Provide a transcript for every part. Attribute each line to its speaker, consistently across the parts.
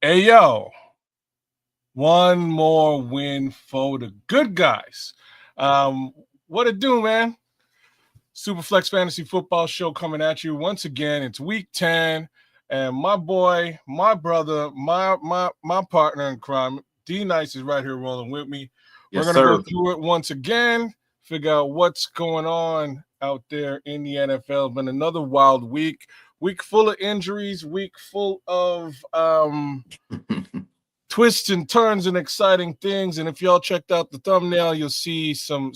Speaker 1: Hey, yo, one more win for the good guys. Um, what it do, man? Superflex Fantasy Football Show coming at you once again. It's week 10, and my boy, my brother, my partner in crime, D Nice is right here rolling with me. We're
Speaker 2: Yes,
Speaker 1: gonna go
Speaker 2: sir.
Speaker 1: through it once again, figure out what's going on out there in the NFL. It's been another wild week full of injuries, week full of twists and turns and exciting things. And if y'all checked out the thumbnail, you'll see some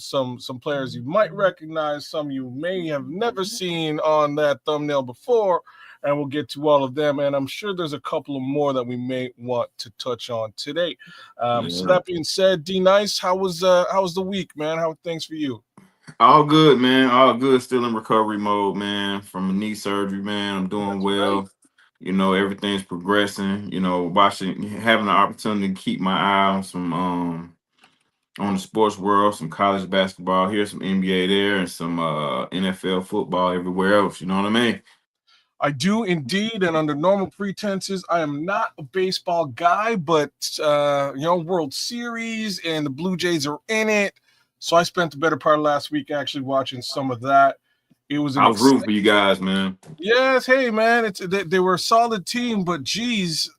Speaker 1: players you might recognize, some you may have never seen on that thumbnail before. And we'll get to all of them. And I'm sure there's a couple of more that we may want to touch on today. So that being said, D Nice, how was the week, man? How are things for you?
Speaker 2: All good, man. All good. Still in recovery mode, man. From a knee surgery, man. I'm doing
Speaker 1: That's right.
Speaker 2: well. Everything's progressing. Having the opportunity to keep my eye on some on the sports world, some college basketball here, some NBA there, and some NFL football everywhere else. You know what I mean?
Speaker 1: I do indeed, and under normal pretenses, I am not a baseball guy, but World Series and the Blue Jays are in it, so I spent the better part of last week actually watching some of that. It was an
Speaker 2: I was rooting for you guys, man.
Speaker 1: yes, hey man, they were a solid team, but geez,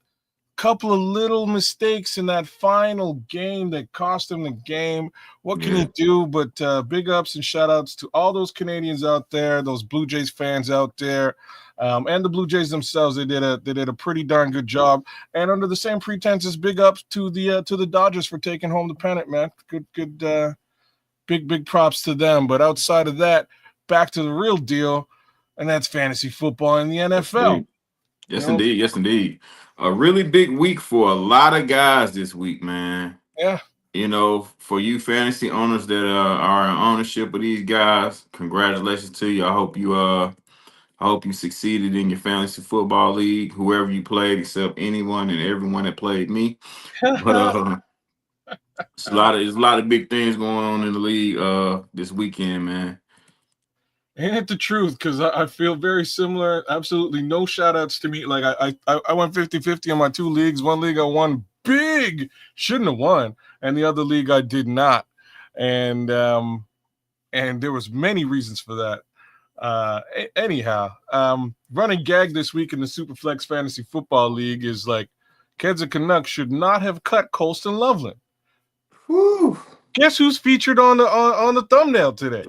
Speaker 1: couple of little mistakes in that final game that cost them the game. What can
Speaker 2: Yeah.
Speaker 1: you do? But big ups and shout outs to all those Canadians out there, those Blue Jays fans out there, and the Blue Jays themselves. They did a pretty darn good job. And under the same pretenses, big ups to the Dodgers for taking home the pennant, man. Good, big props to them. But outside of that, back to the real deal, and that's fantasy football in the
Speaker 2: Yes,
Speaker 1: NFL.
Speaker 2: indeed.
Speaker 1: You
Speaker 2: Yes,
Speaker 1: know,
Speaker 2: indeed. Yes, indeed. A really big week for a lot of guys this week, man.
Speaker 1: yeah.
Speaker 2: For you fantasy owners that are in ownership of these guys, congratulations to you. I hope you succeeded in your fantasy football league, whoever you played, except anyone and everyone that played me. But there's a lot of big things going on in the league this weekend, man.
Speaker 1: Ain't it the truth? Because I feel very similar. Absolutely no shout outs to me. Like I went 50-50 on my two leagues. One league I won big, shouldn't have won, and the other league I did not. And there was many reasons for that. Anyhow, running gag this week in the Superflex Fantasy Football League is like Keds and Canucks should not have cut Colston Loveland.
Speaker 2: Whew.
Speaker 1: Guess who's featured on the thumbnail today?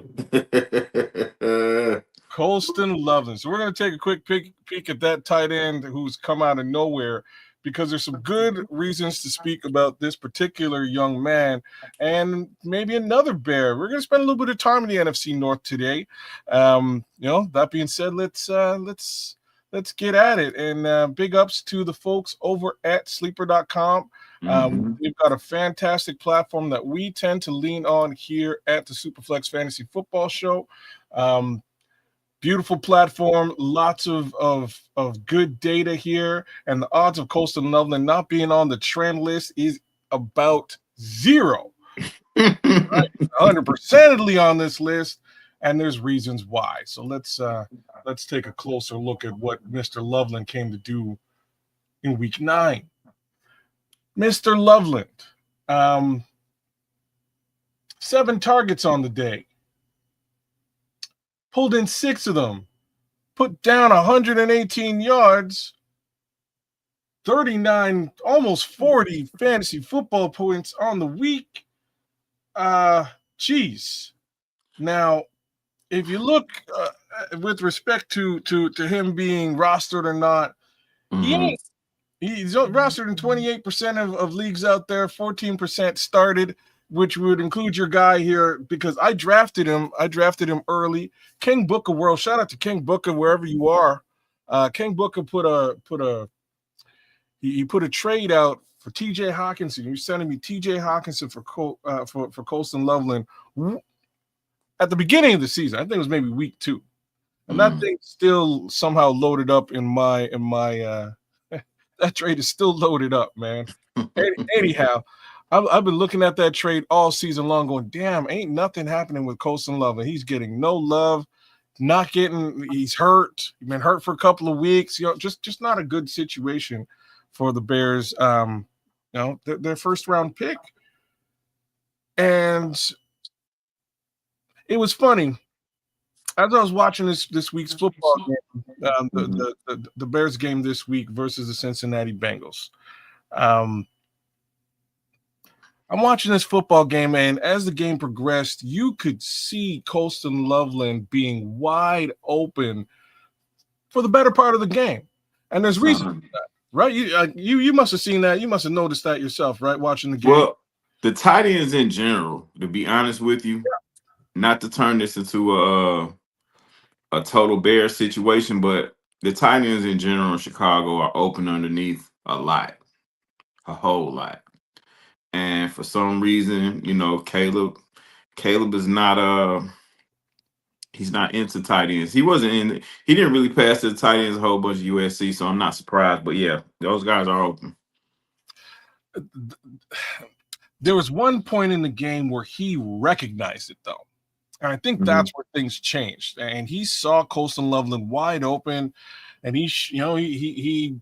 Speaker 1: Colston Loveland. So we're going to take a quick peek at that tight end who's come out of nowhere, because there's some good reasons to speak about this particular young man and maybe another Bear. We're going to spend a little bit of time in the NFC North today. That being said, let's get at it. And big ups to the folks over at sleeper.com. We've got a fantastic platform that we tend to lean on here at the Superflex Fantasy Football Show. Beautiful platform, lots of good data here, and the odds of Colston Loveland not being on the trend list is about zero. Right? 100%ly on this list, and there's reasons why. So let's take a closer look at what Mr. Loveland came to do in week 9. Mr. Loveland, 7 targets on the day. Pulled in 6 of them, put down 118 yards, 39, almost 40 fantasy football points on the week. Geez. Now, if you look with respect to him being rostered or not, he's rostered in 28% of leagues out there, 14% started, which would include your guy here, because I drafted him early. King Booker World, shout out to King Booker wherever you are. King Booker put a trade out for TJ Hawkinson. You're sending me TJ Hawkinson for Colston Loveland at the beginning of the season. I think it was maybe week 2, and that thing still somehow loaded up in my that trade is still loaded up, man. Anyhow. I've been looking at that trade all season long going, damn, ain't nothing happening with Colston Loveland. He's getting no love, he's hurt. He's been hurt for a couple of weeks. Just not a good situation for the Bears. Their first round pick, and it was funny as I was watching this week's football game, the Bears game this week versus the Cincinnati Bengals. I'm watching this football game, and as the game progressed, you could see Colston Loveland being wide open for the better part of the game, and there's reason for that, right? You must have seen that. You must have noticed that yourself, right? Watching the game.
Speaker 2: Well, the tight ends in general, to be honest with you, not to turn this into a total Bear situation, but the tight ends in general in Chicago are open underneath a whole lot. And for some reason, Caleb is not he's not into tight ends. He didn't really pass to the tight ends a whole bunch of USC, so I'm not surprised. But yeah, those guys are open.
Speaker 1: There was one point in the game where he recognized it, though. And I think that's where things changed. And he saw Colston Loveland wide open, and he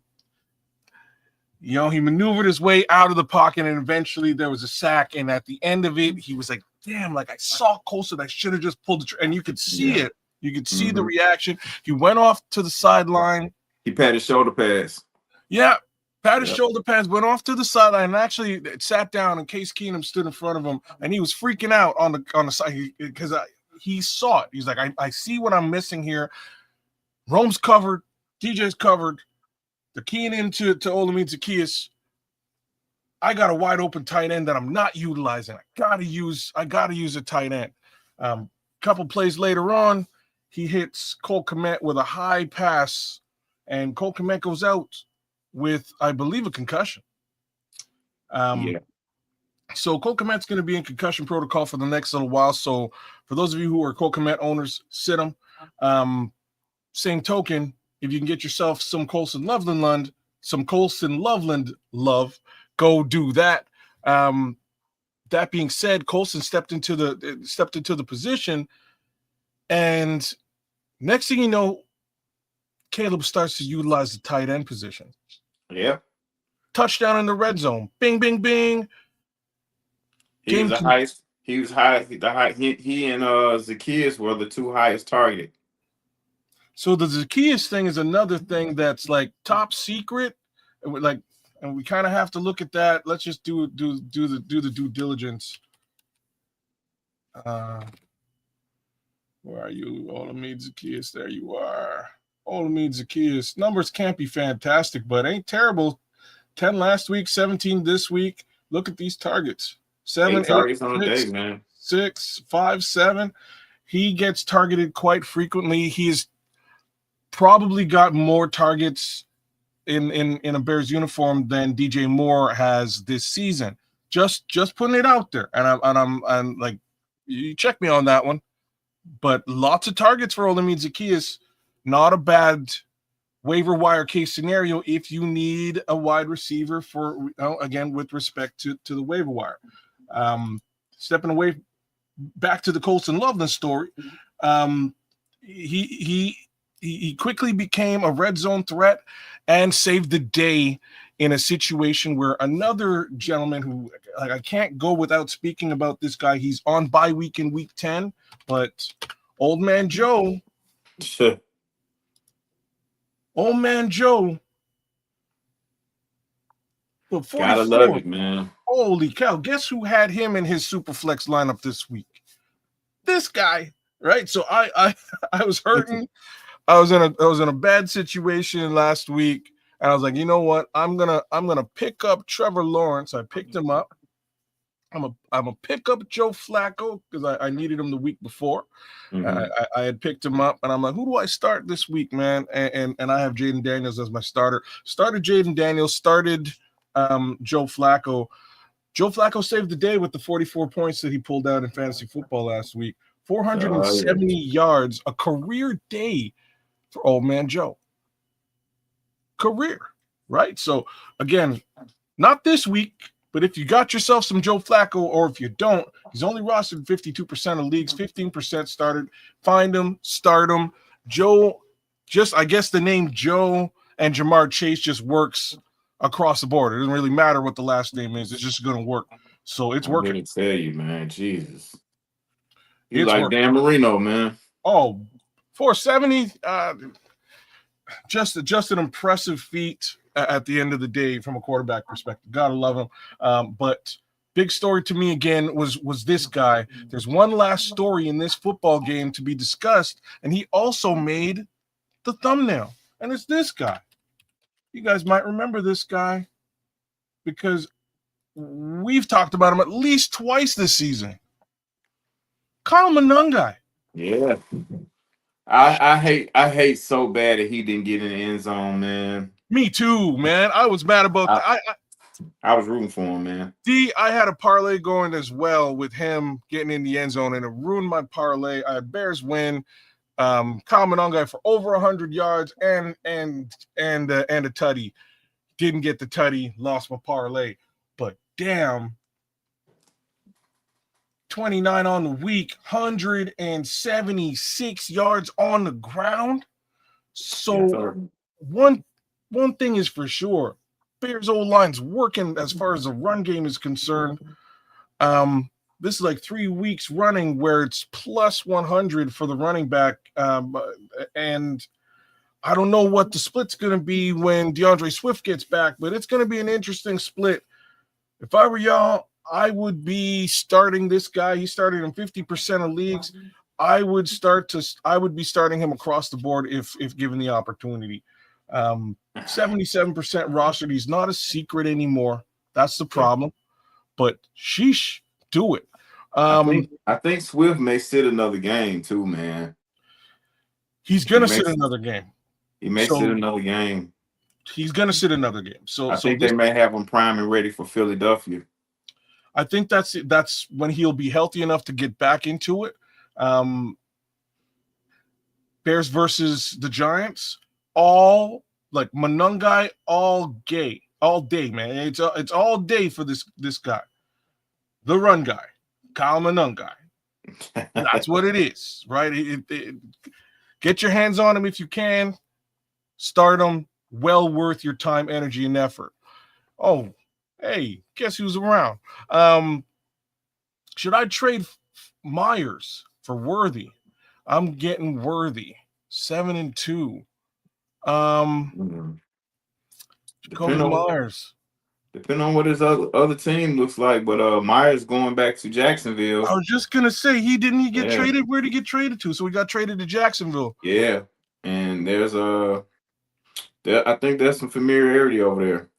Speaker 1: maneuvered his way out of the pocket, and eventually there was a sack. And at the end of it, he was like, damn, like I saw Colston, I should have just pulled the and you could see it. You could see the reaction. He went off to the sideline.
Speaker 2: He patted shoulder pads.
Speaker 1: Yeah. Patted shoulder pads, went off to the sideline, and actually sat down, and Case Keenum stood in front of him, and he was freaking out on the side because he saw it. He's like, I see what I'm missing here. Rome's covered, DJ's covered. They're keying into Olamide Zaccheaus. I got a wide open tight end that I'm not utilizing. I gotta use a tight end. Couple plays later on, he hits Cole Kmet with a high pass, and Cole Kmet goes out with, I believe, a concussion. So Cole Kmet's going to be in concussion protocol for the next little while. So for those of you who are Cole Kmet owners, sit him. Same token, if you can get yourself some Colston Loveland love, go do that. That being said, Colston stepped into the position, and next thing you know, Caleb starts to utilize the tight end position.
Speaker 2: Yeah.
Speaker 1: Touchdown in the red zone. Bing, bing, bing.
Speaker 2: He and Zaccheaus were the two highest targeted.
Speaker 1: So the Zaccheaus thing is another thing that's like top secret. And we kind of have to look at that. Let's just do the due diligence. Where are you? Olamide Zaccheaus. There you are. Olamide Zaccheaus. Numbers can't be fantastic, but ain't terrible. 10 last week, 17 this week. Look at these targets. 7
Speaker 2: targets on a day, man.
Speaker 1: 6, 5, 7. He gets targeted quite frequently. He's probably got more targets in a Bears uniform than DJ Moore has this season. Just putting it out there. And I'm like, you check me on that one. But lots of targets for Olamide Zaccheaus. Not a bad waiver wire case scenario if you need a wide receiver for, again, with respect to the waiver wire. Stepping away back to the Colston Loveland story, he quickly became a red zone threat and saved the day in a situation where another gentleman who, like, I can't go without speaking about this guy. He's on bye week in week 10, but Old Man Joe. Old Man Joe. Well,
Speaker 2: gotta love it, man.
Speaker 1: Holy cow. Guess who had him in his Superflex lineup this week? This guy, right? So I was hurting. I was in a bad situation last week, and I was like, you know what? I'm gonna pick up Trevor Lawrence. I picked him up. I'm a pick up Joe Flacco because I needed him the week before. I had picked him up, and I'm like, who do I start this week, man? And I have Jaden Daniels as my starter. Started Jaden Daniels, started Joe Flacco. Joe Flacco saved the day with the 44 points that he pulled out in fantasy football last week. 470 yards, a career day for Old Man Joe. Career, right? So, again, not this week, but if you got yourself some Joe Flacco, or if you don't, he's only rostered 52% of leagues, 15% started. Find him, start him. Joe, I guess the name Joe and Jamar Chase just works across the board. It doesn't really matter what the last name is. It's just going to work. So it's
Speaker 2: I'm here
Speaker 1: working.
Speaker 2: to tell you, man. Jesus. You
Speaker 1: It's
Speaker 2: like
Speaker 1: working.
Speaker 2: Dan Marino, man.
Speaker 1: Oh, 470. Just an impressive feat at the end of the day from a quarterback perspective. Gotta love him. But big story to me again was this guy. There's one last story in this football game to be discussed, and he also made the thumbnail. And it's this guy. You guys might remember this guy because we've talked about him at least twice this season. Kyle Monangai.
Speaker 2: Yeah. I hate so bad that he didn't get in the end zone, man.
Speaker 1: Me too, man. I was mad about that.
Speaker 2: I was rooting for him, man.
Speaker 1: I had a parlay going as well with him getting in the end zone, and it ruined my parlay. I had Bears win, Kyle Monangai for over 100 yards and a tutty. Didn't get the tutty, lost my parlay. But damn, 29 on the week, 176 yards on the ground. So one thing is for sure, Bears O-line's working as far as the run game is concerned. This is like 3 weeks running where it's plus 100 for the running back. And I don't know what the split's going to be when DeAndre Swift gets back, but it's going to be an interesting split. If I were y'all, I would be starting this guy. He started in 50% of leagues. I would be starting him across the board if given the opportunity. 77% rostered. He's not a secret anymore. That's the problem. But sheesh, do it.
Speaker 2: I think Swift may sit another game too, man.
Speaker 1: He's gonna sit another game.
Speaker 2: He may sit another game.
Speaker 1: He's gonna sit another game. So
Speaker 2: I think they may have him prime and ready for Philadelphia.
Speaker 1: I think that's when he'll be healthy enough to get back into it. Bears versus the Giants, all like Monangai, all day, man. It's all day for this guy, the run guy, Kyle Monangai. That's what it is, right? Get your hands on him if you can. Start him. Well worth your time, energy, and effort. Oh, hey, guess who's around? Should I trade Myers for Worthy? I'm getting Worthy 7-2. Jacoby Myers.
Speaker 2: Depending on what his other team looks like, but Myers going back to Jacksonville.
Speaker 1: I was just gonna say he get traded. Where'd he get traded to? So he got traded to Jacksonville.
Speaker 2: Yeah, and there's I think there's some familiarity over there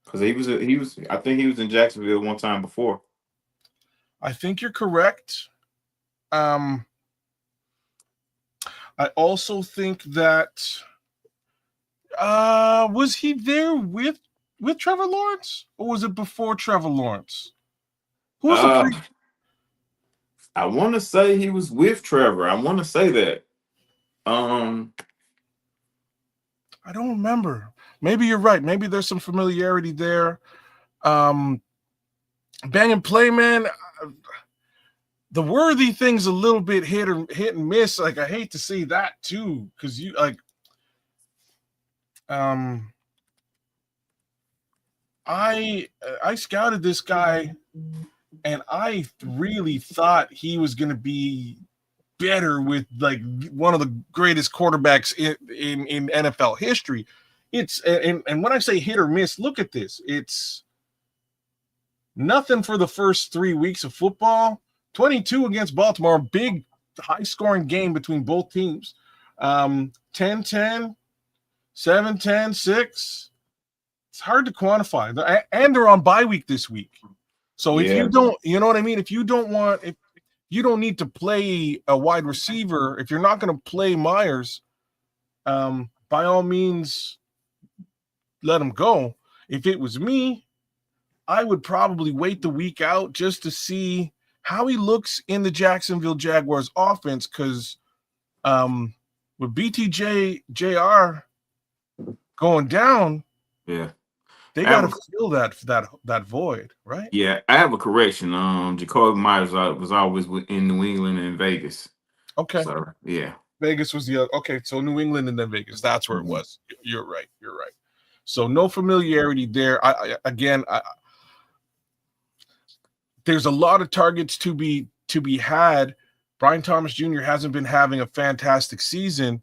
Speaker 2: because I think he was in Jacksonville one time before.
Speaker 1: I think you're correct. I also think that was he there with Trevor Lawrence, or was it before Trevor Lawrence? Who was
Speaker 2: I want to say he was with Trevor. I want to say that.
Speaker 1: I don't remember. Maybe you're right. Maybe there's some familiarity there. Bang and play, man. The Worthy thing's a little bit hit and miss. Like, I hate to see that too, because you like. I scouted this guy, and I really thought he was going to be better with like one of the greatest quarterbacks in NFL history. And when I say hit or miss, look at this. It's nothing for the first 3 weeks of football. 22 against Baltimore, big high-scoring game between both teams. 10-10, 7-10, 6. It's hard to quantify. And they're on bye week this week. So if you don't, you know what I mean? If you don't need to play a wide receiver, if you're not going to play Myers, by all means, let him go. If it was me, I would probably wait the week out just to see how he looks in the Jacksonville Jaguars offense, because with BTJ JR going down, they got to fill that void, right?
Speaker 2: Yeah, I have a correction. Jacoby Myers was always in New England and Vegas.
Speaker 1: Okay.
Speaker 2: So, yeah.
Speaker 1: Vegas was the other. Okay, so New England and then Vegas. That's where it was. You're right. So no familiarity there. There's a lot of targets to be had. Brian Thomas Jr. hasn't been having a fantastic season.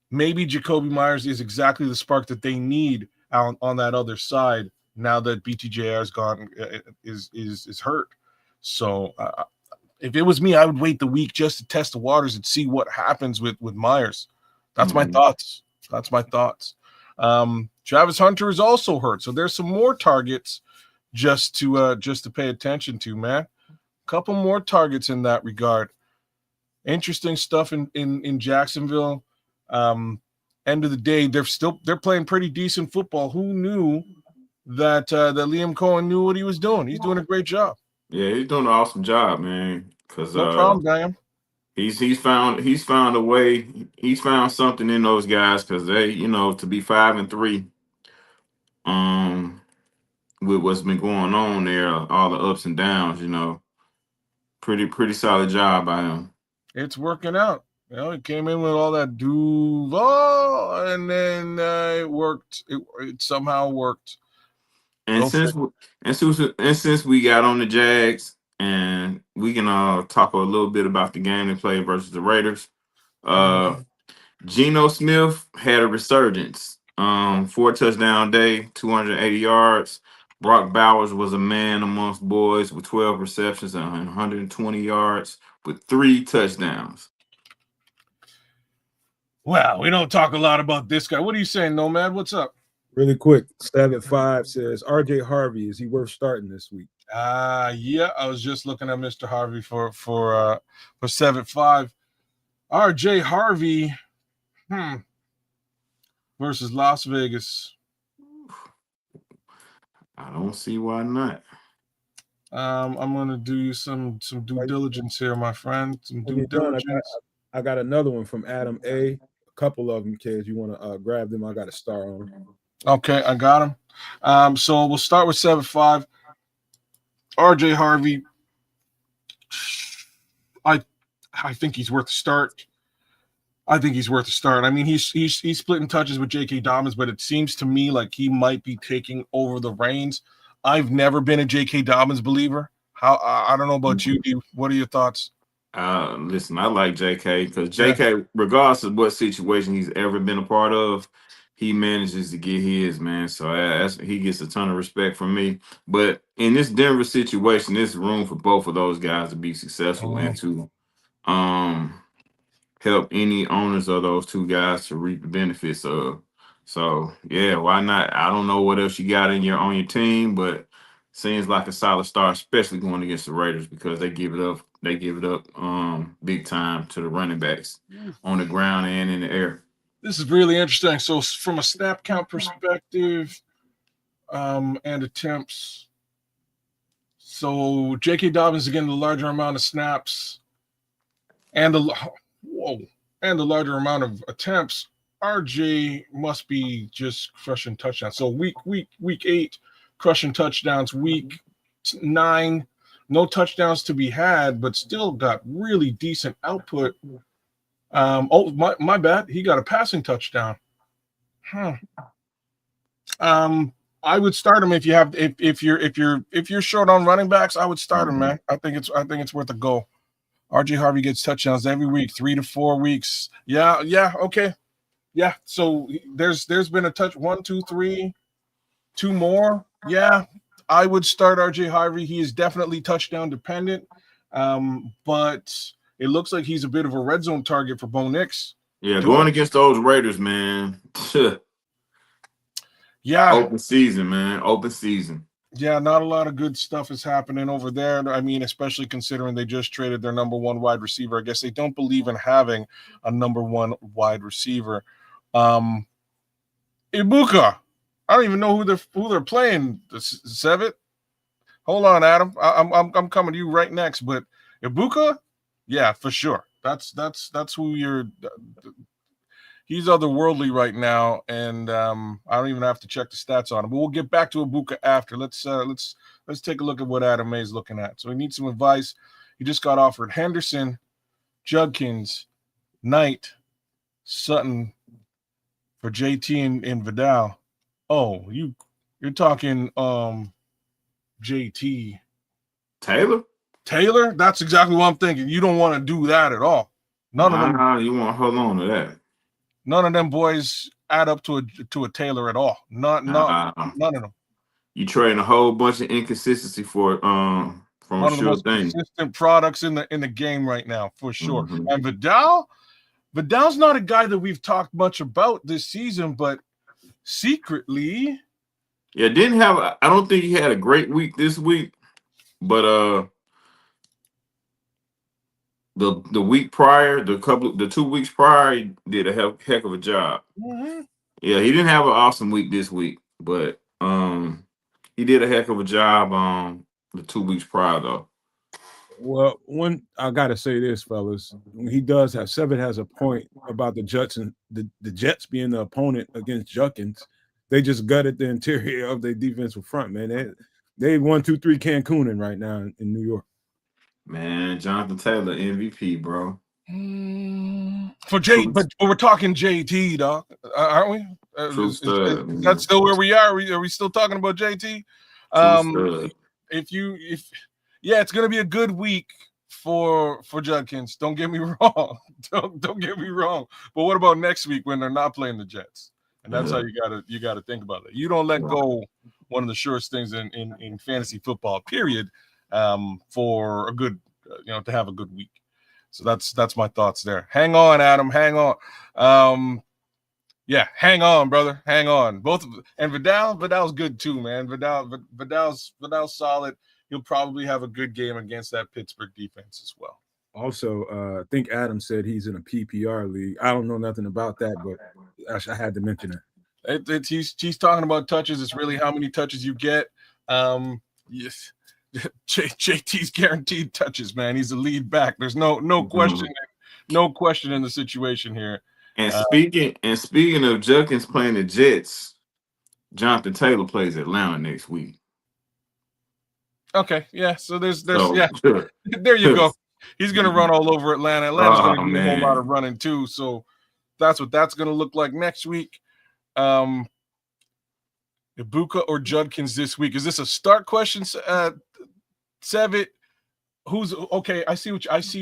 Speaker 1: Maybe Jacoby Myers is exactly the spark that they need on that other side now that BTJR is gone, is hurt. So if it was me, I would wait the week just to test the waters and see what happens with Myers. That's my thoughts. Travis Hunter is also hurt, so there's some more targets just to pay attention to, man. A couple more targets in that regard. Interesting stuff in Jacksonville. End of the day, they're playing pretty decent football. Who knew that Liam Cohen knew what he was doing? He's doing a great job.
Speaker 2: Yeah, he's doing an awesome job, man. Because
Speaker 1: no problem, Diane.
Speaker 2: He's found a way. He's found something in those guys because they, to be 5-3, with what's been going on there, all the ups and downs, pretty solid job by him.
Speaker 1: It's working out. He came in with all that Duval, and then it worked. It somehow worked.
Speaker 2: And since we got on the Jags, and we can talk a little bit about the game they played versus the Raiders. Geno Smith had a resurgence. 4-touchdown day, 280 yards. Brock Bowers was a man amongst boys with 12 receptions and 120 yards with 3 touchdowns.
Speaker 1: Wow, we don't talk a lot about this guy. What are you saying, Nomad? What's up?
Speaker 3: Really quick, 7-5 says RJ Harvey, is he worth starting this week?
Speaker 1: Yeah, I was just looking at Mr. Harvey for 7-5. RJ Harvey versus Las Vegas.
Speaker 2: I don't see why not.
Speaker 1: I'm gonna do some due diligence here, my friend. Some due diligence.
Speaker 3: I got another one from Adam A. A couple of them, kids. You want to grab them? I got a star on them.
Speaker 1: Okay, I got him. So we'll start with 7-5. RJ Harvey. I think he's worth a start. I mean, he's splitting touches with J.K. Dobbins, but it seems to me like he might be taking over the reins. I've never been a J.K. Dobbins believer. I don't know about you. What are your thoughts?
Speaker 2: Listen, I like JK because JK, regardless of what situation he's ever been a part of, he manages to get his, man. So he gets a ton of respect from me. But in this Denver situation, there's room for both of those guys to be successful and to help any owners of those two guys to reap the benefits of. So yeah, why not? I don't know what else you got on your team, but seems like a solid start, especially going against the Raiders because they give it up big time to the running backs on the ground and in the air.
Speaker 1: This is really interesting. So from a snap count perspective, and attempts, so J.K. Dobbins is getting the larger amount of snaps and the larger amount of attempts. RJ must be just crushing touchdowns. So week 8, crushing touchdowns. Week 9, no touchdowns to be had, but still got really decent output. My bad. He got a passing touchdown. I would start him if you're short on running backs. I would start him, man. I think it's worth a go. RJ Harvey gets touchdowns every week, 3 to 4 weeks. Yeah, okay. Yeah, so there's been a touch 1, 2, 3, 2 more. Yeah, I would start RJ Harvey. He is definitely touchdown dependent, but it looks like he's a bit of a red zone target for Bo Nix.
Speaker 2: Yeah, going against those Raiders, man.
Speaker 1: Yeah.
Speaker 2: Open season, man. Open season.
Speaker 1: Yeah, not a lot of good stuff is happening over there. I mean, especially considering they just traded their number 1 wide receiver. I guess they don't believe in having a number 1 wide receiver. Ibuka. I don't even know who they're playing. Sevet. Hold on, Adam. I'm coming to you right next. But Ibuka, yeah, for sure. That's who you're. He's otherworldly right now, and I don't even have to check the stats on him. But we'll get back to Ibuka after. Let's take a look at what Adam May is looking at. So he needs some advice. He just got offered Henderson, Judkins, Knight, Sutton, for JT and Vidal. Oh, you're talking JT Taylor. That's exactly what I'm thinking. You don't want to do that at all. None of them.
Speaker 2: You want to hold on to that.
Speaker 1: None of them boys add up to a Taylor at all. None of them.
Speaker 2: You trading a whole bunch of inconsistency for from
Speaker 1: one of the most
Speaker 2: thing.
Speaker 1: consistent products in the game right now, for sure. Mm-hmm. And Vidal's not a guy that we've talked much about this season, but secretly,
Speaker 2: I don't think he had a great week this week, but the week prior, the 2 weeks prior, he did a heck of a job.
Speaker 1: Mm-hmm.
Speaker 2: Yeah, he didn't have an awesome week this week, but he did a heck of a job the 2 weeks prior though.
Speaker 3: Well, I gotta say this, fellas, he does have Seven has a point about the Jets and the Jets being the opponent against Judkins. They just gutted the interior of their defensive front, man. They 1-2-3 Cancunin right now in New York.
Speaker 2: Man, Jonathan Taylor MVP, bro.
Speaker 1: But we're talking JT, dog, aren't we? Is that still where we are? Are we still talking about JT? It's gonna be a good week for Judkins. Don't get me wrong. Don't get me wrong. But what about next week when they're not playing the Jets? And that's how you gotta think about it. You don't let go one of the surest things in fantasy football, period, for a good to have a good week. So that's my thoughts there. Hang on, Adam. Hang on. Hang on, brother. Hang on. Both of them. And Vidal's good too, man. Vidal's solid. He'll probably have a good game against that Pittsburgh defense as well.
Speaker 3: Also, I think Adam said he's in a PPR league. I don't know nothing about that, but I had to mention it.
Speaker 1: He's talking about touches. It's really how many touches you get. Yes. JT's guaranteed touches, man. He's the lead back. There's no question, no question in the situation here.
Speaker 2: And speaking of Judkins playing the Jets, Jonathan Taylor plays Atlanta next week.
Speaker 1: Okay, yeah. So there you go. He's gonna run all over Atlanta. Atlanta's gonna do a whole lot of running too. So that's what that's gonna look like next week. Ibuka or Judkins this week? Is this a start question? Sevitt, who's okay? I see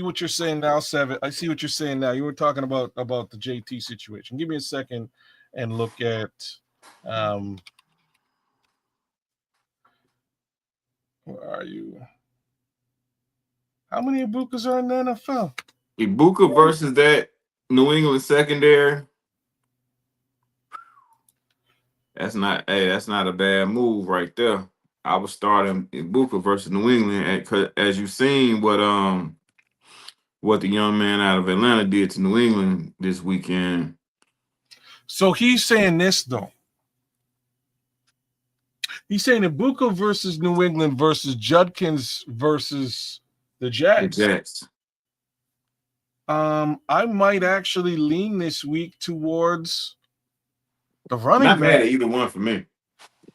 Speaker 1: what you're saying now, Sevitt. I see what you're saying now. You were talking about the JT situation. Give me a second and look at where are you? How many Ibukas are in the NFL?
Speaker 2: Ibuka versus that New England secondary. That's not a bad move right there. I was starting Ibuka versus New England, as you've seen what the young man out of Atlanta did to New England this weekend.
Speaker 1: So he's saying this though. He's saying Ibuka versus New England versus Judkins versus the Jets.
Speaker 2: The Jets.
Speaker 1: I might actually lean this week towards the running
Speaker 2: back. Not
Speaker 1: back.
Speaker 2: bad at either one for me.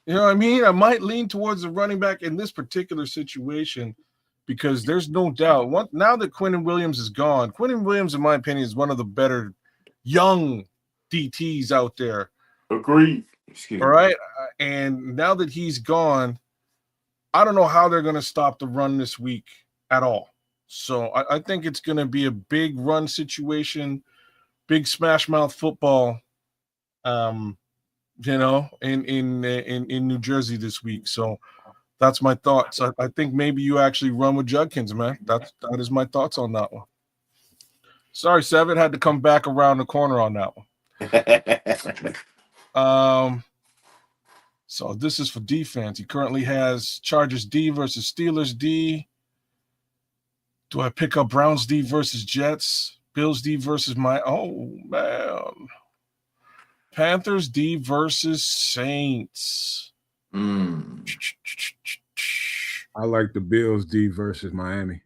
Speaker 1: You know what I mean? I might lean towards the running back in this particular situation because there's no doubt. Now that Quinnen Williams is gone, Quinnen Williams, in my opinion, is one of the better young DTs out there.
Speaker 2: Agreed.
Speaker 1: All right. And now that he's gone, I don't know how they're going to stop the run this week at all. So I think it's going to be a big run situation, big smash mouth football. In New Jersey this week. So that's my thoughts. I think maybe you actually run with Judkins, man. That is my thoughts on that one. Sorry, Seven had to come back around the corner on that one. So this is for defense. He currently has Chargers D versus Steelers D. Do I pick up Browns D versus Jets? Bills D versus man. Panthers D versus Saints.
Speaker 3: I like the Bills D versus Miami.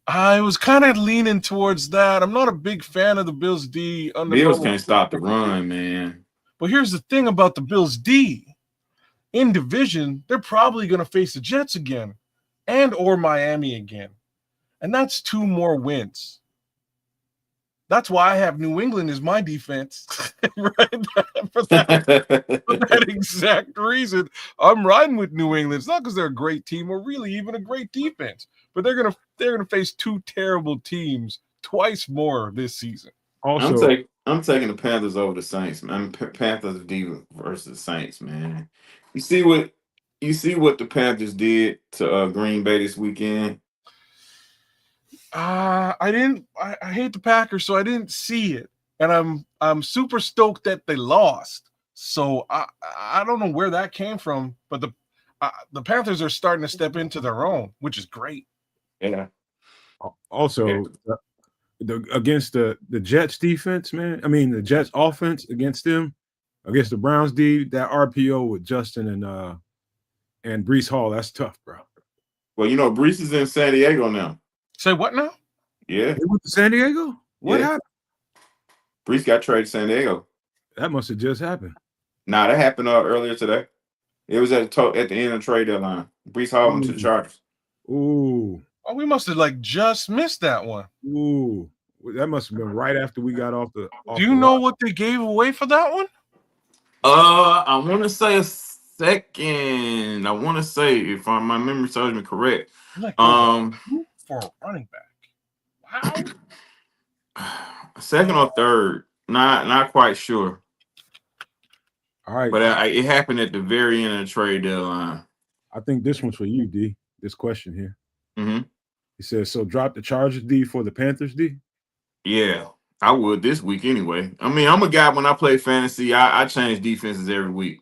Speaker 1: I was kind of leaning towards that. I'm not a big fan of the Bills D.
Speaker 2: Bills can't stop the run, man.
Speaker 1: But here's the thing about the Bills D. In division, they're probably going to face the Jets again and or Miami again. And that's 2 more wins. That's why I have New England as my defense. Right? For that exact reason, I'm riding with New England. It's not because they're a great team or really even a great defense, but they're gonna face two terrible teams twice more this season.
Speaker 3: Also,
Speaker 2: I'm taking the Panthers over the Saints, man. Panthers D versus the Saints, man. You see what the Panthers did to Green Bay this weekend?
Speaker 1: I hate the Packers, so I didn't see it, and I'm super stoked that they lost. So I don't know where that came from, but the Panthers are starting to step into their own, which is great.
Speaker 2: Yeah.
Speaker 3: also against the Jets defense, man. I mean the Jets offense against them, against the Browns D, that RPO with Justin and Breece Hall, that's tough, bro.
Speaker 2: Well, Breece is in San Diego now.
Speaker 1: Say what now?
Speaker 2: Yeah.
Speaker 3: He went to San Diego? What happened?
Speaker 2: Breece got traded to San Diego.
Speaker 3: That must have just happened.
Speaker 2: Nah, that happened earlier today. It was at the end of the trade deadline. Breece Hall went to the Chargers.
Speaker 3: Ooh.
Speaker 1: Oh, we must have just missed that one.
Speaker 3: Ooh. That must have been right after we got off the.
Speaker 1: Do you know what they gave away for that one?
Speaker 2: I want to say a second. I want to say, if my memory serves me correct,
Speaker 1: for a running back. Wow.
Speaker 2: Second or third, not quite sure.
Speaker 3: All right,
Speaker 2: but it happened at the very end of the trade deadline.
Speaker 3: I think this one's for you, D. This question here.
Speaker 2: Mm-hmm.
Speaker 3: He says, "So drop the Chargers D for the Panthers D."
Speaker 2: Yeah, I would this week anyway. I mean, I'm a guy when I play fantasy, I change defenses every week,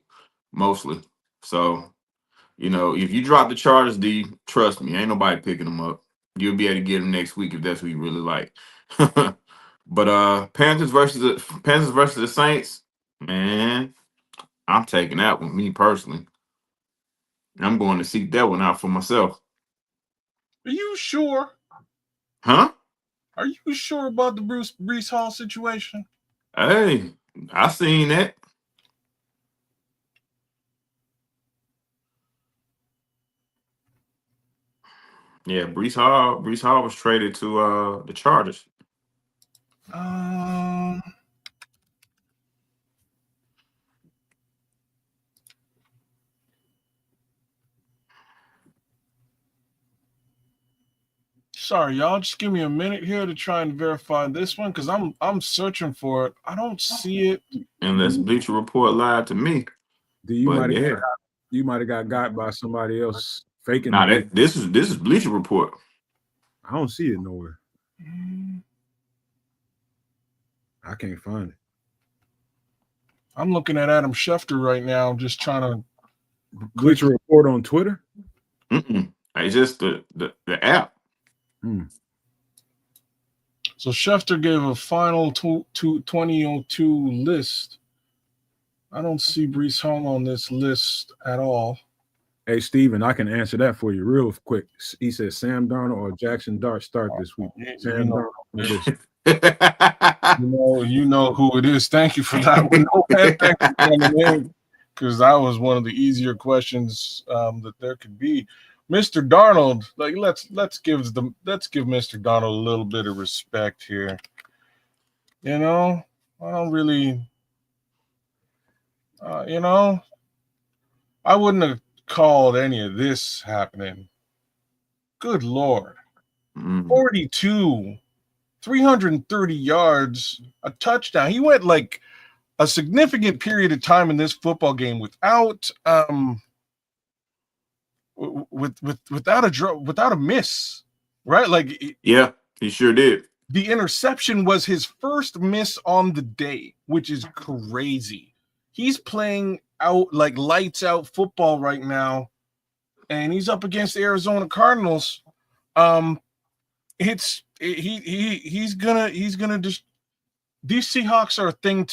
Speaker 2: mostly. So, if you drop the Chargers D, trust me, ain't nobody picking them up. You'll be able to get them next week if that's what you really like. But Panthers versus the Saints, man, I'm taking that one, me personally. I'm going to seek that one out for myself.
Speaker 1: Are you sure?
Speaker 2: Huh?
Speaker 1: Are you sure about the Breece Hall situation?
Speaker 2: Hey, I seen that. Yeah, Breece Hall was traded to the Chargers.
Speaker 1: Sorry, y'all. Just give me a minute here to try and verify this one because I'm searching for it. I don't see it.
Speaker 2: Unless Bleacher Report lied to me.
Speaker 3: You might have got by somebody else faking.
Speaker 2: Nah, this is Bleacher Report.
Speaker 3: I don't see it nowhere. I can't find it.
Speaker 1: I'm looking at Adam Schefter right now, just trying to.
Speaker 3: Bleacher Report on Twitter?
Speaker 2: It's just the app.
Speaker 1: So Schefter gave a final 2002 list. I don't see Breece Hall on this list at all.
Speaker 3: Hey, Steven, I can answer that for you real quick. He says Sam Darnold or Jackson Dart start this week. Sam Darnold.
Speaker 1: You know who it is. Thank you for that one. Thank you for coming in, because that was one of the easier questions that there could be. Mr. Darnold, let's give Mr. Darnold a little bit of respect here. I don't really, I wouldn't have called any of this happening. Good Lord. 42, 330 yards, a touchdown. He went like a significant period of time in this football game without without a miss, right? Like,
Speaker 2: yeah, he sure did.
Speaker 1: The interception was his first miss on the day, which is crazy. He's playing out like lights out football right now, and he's up against the Arizona Cardinals. He's gonna just, these Seahawks are a thing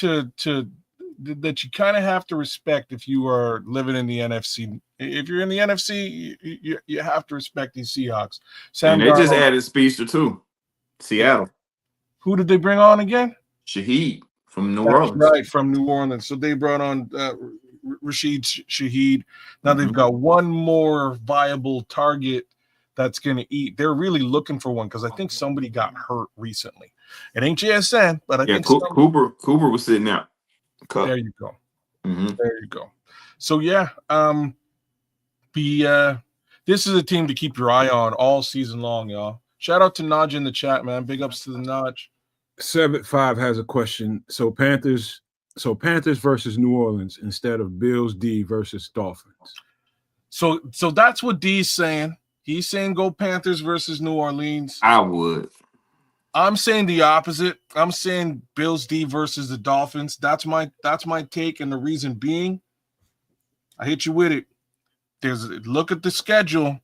Speaker 1: that you kind of have to respect if you are living in the NFC. If you're in the NFC, you have to respect these Seahawks.
Speaker 2: And they just added Speedster too. Seattle.
Speaker 1: Who did they bring on again?
Speaker 2: Shaheed from New Orleans.
Speaker 1: Right, from New Orleans. So they brought on Rashid Shaheed. Now they've got one more viable target that's going to eat. They're really looking for one because I think somebody got hurt recently. It ain't JSN, but I think
Speaker 2: Cooper was sitting out.
Speaker 1: There you go.
Speaker 2: Mm-hmm.
Speaker 1: There you go. So yeah, this is a team to keep your eye on all season long, y'all. Shout out to Naj in the chat, man. Big ups to the Naj.
Speaker 3: 7-5 has a question. So Panthers versus New Orleans instead of Bills D versus Dolphins.
Speaker 1: So that's what D's saying. He's saying go Panthers versus New Orleans.
Speaker 2: I would.
Speaker 1: I'm saying the opposite. I'm saying Bills D versus the Dolphins. That's my take, and the reason being, I hit you with it. Look at the schedule.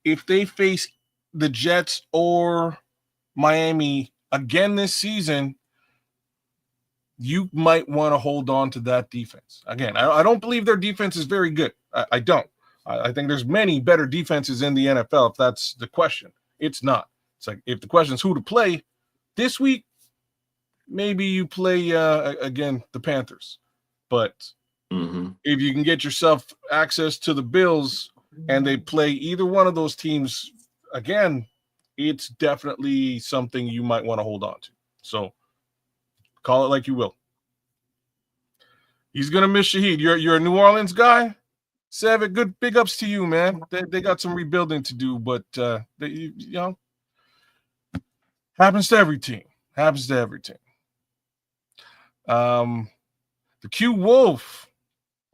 Speaker 1: If they face the Jets or Miami again this season, you might want to hold on to that defense. Again, I don't believe their defense is very good. I don't. I think there's many better defenses in the NFL, if that's the question. It's not. It's like, if the question is who to play this week, maybe you play, again, the Panthers. But if you can get yourself access to the Bills and they play either one of those teams again, it's definitely something you might want to hold on to. So call it like you will. He's going to miss Shaheed. You're a New Orleans guy? Seven, good big ups to you, man. They got some rebuilding to do, but happens to every team. Happens to every team. The Q Wolf.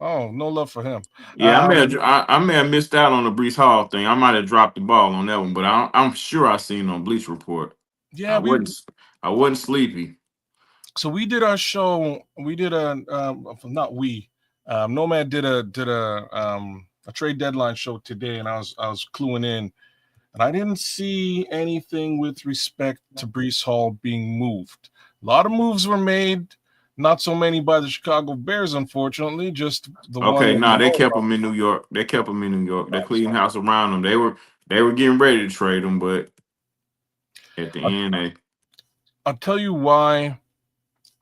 Speaker 1: Oh, no love for him.
Speaker 2: Yeah, I may have missed out on the Brees Hall thing. I might have dropped the ball on that one, but I'm sure I seen it on Bleach Report.
Speaker 1: Yeah,
Speaker 2: I wasn't sleepy.
Speaker 1: So we did our show. We did Nomad did a trade deadline show today, and I was cluing in, and I didn't see anything with respect to Brees Hall being moved. A lot of moves were made. Not so many by the Chicago Bears, unfortunately. Just the one.
Speaker 2: Okay, they kept him in New York. They kept him in New York. They cleaned house around him. They were getting ready to trade him, but at the end,
Speaker 1: I'll tell you why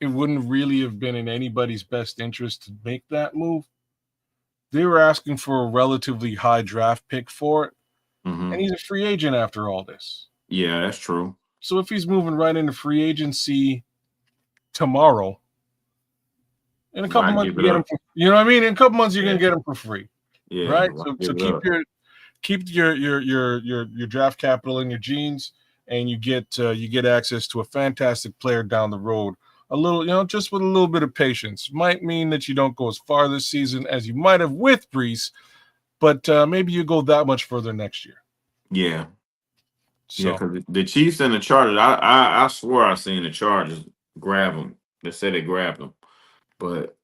Speaker 1: it wouldn't really have been in anybody's best interest to make that move. They were asking for a relatively high draft pick for it, and he's a free agent after all this.
Speaker 2: Yeah, that's true.
Speaker 1: So if he's moving right into free agency tomorrow, in a couple months, you get him you know what I mean? In a couple months, you're gonna get him for free. Yeah, right. So keep your draft capital in your jeans, and you get access to a fantastic player down the road. A little, just with a little bit of patience. Might mean that you don't go as far this season as you might have with Brees, but maybe you go that much further next year.
Speaker 2: Yeah. So. Yeah, because the Chiefs and the Chargers, I swear I seen the Chargers grab them. They said they grabbed them. But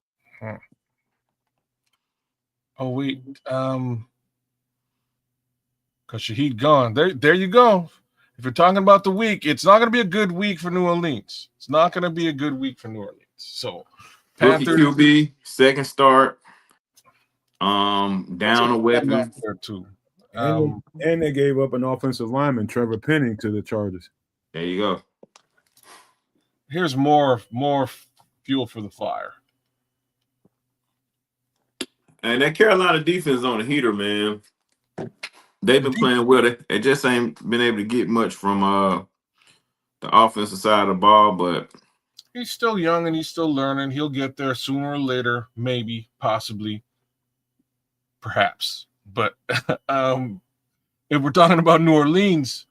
Speaker 1: oh wait, because Shaheed gone. There you go. If you're talking about the week, it's not going to be a good week for New Orleans. It's not going to be a good week for New Orleans. So
Speaker 2: Panthers QB, second start, down a weapon
Speaker 1: there too.
Speaker 3: And they gave up an offensive lineman, Trevor Penning, to the Chargers.
Speaker 2: There you go.
Speaker 1: Here's more fuel for the fire.
Speaker 2: And that Carolina defense on the heater, man. They've been playing well. They just ain't been able to get much from the offensive side of the ball, but
Speaker 1: he's still young and he's still learning. He'll get there sooner or later, maybe, possibly, perhaps. But if we're talking about New Orleans,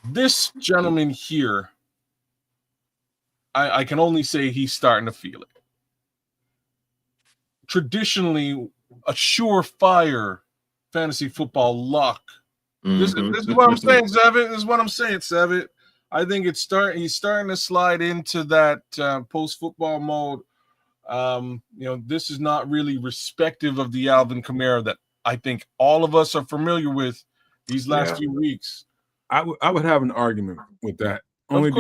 Speaker 1: this gentleman here, I can only say he's starting to feel it. Traditionally, a surefire fantasy football lock. This is what I'm saying, Sevit. This is what I'm saying, Sevit. I think he's starting to slide into that post-football mode. This is not really respective of the Alvin Kamara that I think all of us are familiar with these last few weeks.
Speaker 3: I would have an argument with that. Only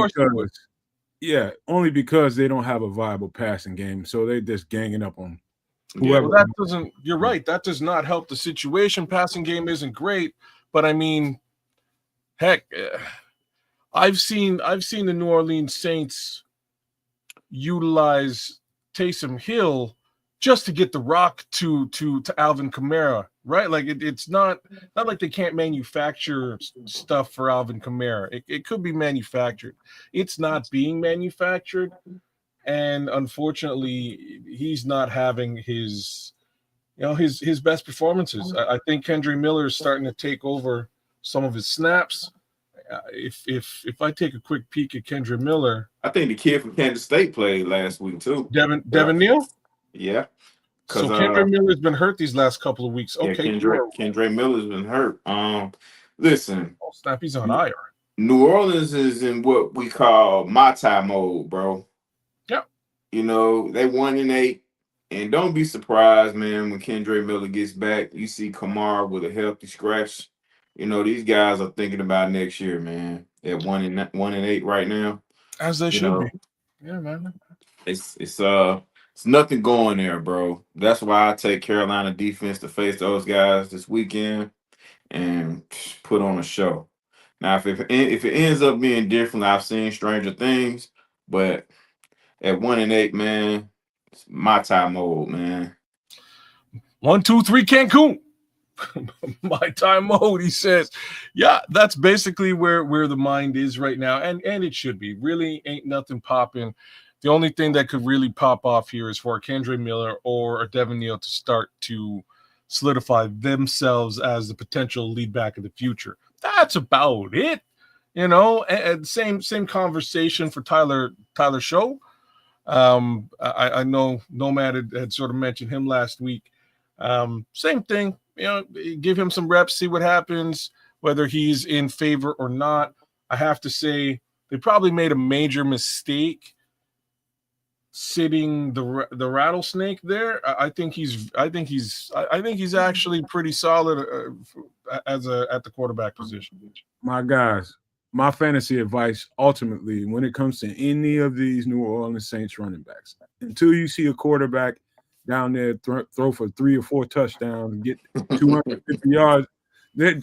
Speaker 3: because they don't have a viable passing game, so they're just ganging up on whoever.
Speaker 1: Well, that doesn't. You're right. That does not help the situation. Passing game isn't great, but I mean, heck, I've seen the New Orleans Saints utilize Taysom Hill just to get the rock to Alvin Kamara right? Like it's not like they can't manufacture stuff for Alvin Kamara. It could be manufactured. It's not being manufactured, and unfortunately, he's not having his his best performances. I think Kendre Miller is starting to take over some of his snaps. If I take a quick peek at Kendre Miller,
Speaker 2: I think the kid from Kansas State played last week too.
Speaker 1: Devin Neal.
Speaker 2: Yeah.
Speaker 1: So
Speaker 2: Because
Speaker 1: Kendre Miller's been hurt these last couple of weeks. Okay,
Speaker 2: Kendre Miller's been hurt. Listen,
Speaker 1: oh, snap, he's on IR.
Speaker 2: New Orleans is in what we call Mata mode, bro.
Speaker 1: Yeah.
Speaker 2: They 1-8. And don't be surprised, man, when Kendre Miller gets back, you see Kamara with a healthy scratch. These guys are thinking about next year, man. At 1-8 right now.
Speaker 1: As they should be. Yeah, man.
Speaker 2: It's nothing going there, bro. That's why I take Carolina defense to face those guys this weekend and put on a show. Now, if it ends up being different, I've seen stranger things, but at 1-8, man, it's my time mode, man.
Speaker 1: 1, 2, 3, Cancun. My time mode, he says. Yeah, that's basically where the mind is right now, and it should be. Really ain't nothing popping. The only thing that could really pop off here is for Kendre Miller or a Devin Neal to start to solidify themselves as the potential lead back of the future. That's about it. And same conversation for Tyler Show. I know Nomad had sort of mentioned him last week. Same thing. Give him some reps, see what happens, whether he's in favor or not. I have to say they probably made a major mistake sitting the rattlesnake there. I think he's actually pretty solid at the quarterback position.
Speaker 3: My guys, my fantasy advice ultimately when it comes to any of these New Orleans Saints running backs, until you see a quarterback down there throw for 3 or 4 touchdowns and get 250 yards,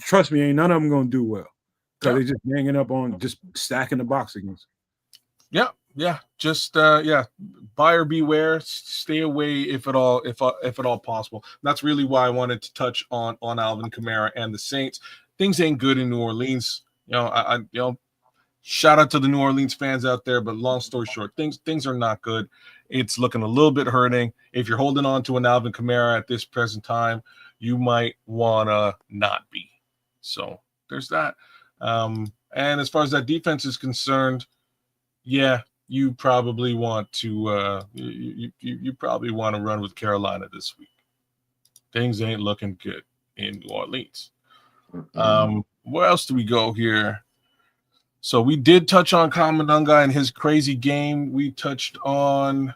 Speaker 3: trust me, ain't none of them gonna do well because they're just hanging up on just stacking the box against.
Speaker 1: Yeah, just buyer beware, stay away if at all possible. That's really why I wanted to touch on Alvin Kamara and the Saints. Things ain't good in New Orleans. Shout out to the New Orleans fans out there, but long story short, things are not good. It's looking a little bit hurting. If you're holding on to an Alvin Kamara at this present time, you might wanna not be. So there's that. And as far as that defense is concerned, yeah, you probably want to you probably want to run with Carolina this week. Things ain't looking good in New Orleans. Where else do we go here? So we did touch on Kamandunga and his crazy game. We touched on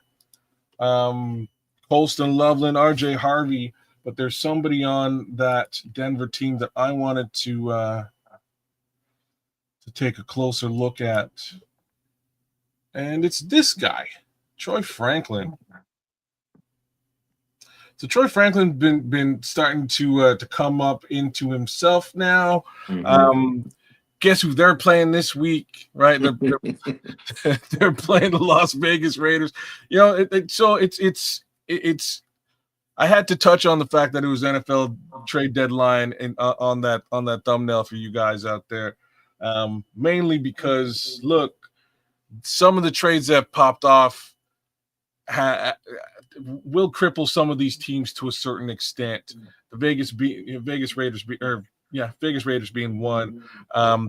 Speaker 1: Colston Loveland, RJ Harvey, but there's somebody on that Denver team that I wanted to take a closer look at. And it's this guy, Troy Franklin. So Troy Franklin been starting to come up into himself now. Guess who they're playing this week, right? They're playing the Las Vegas Raiders. So it's. I had to touch on the fact that it was NFL trade deadline and on that thumbnail for you guys out there, mainly because look. Some of the trades that popped off will cripple some of these teams to a certain extent. The Vegas Raiders being one.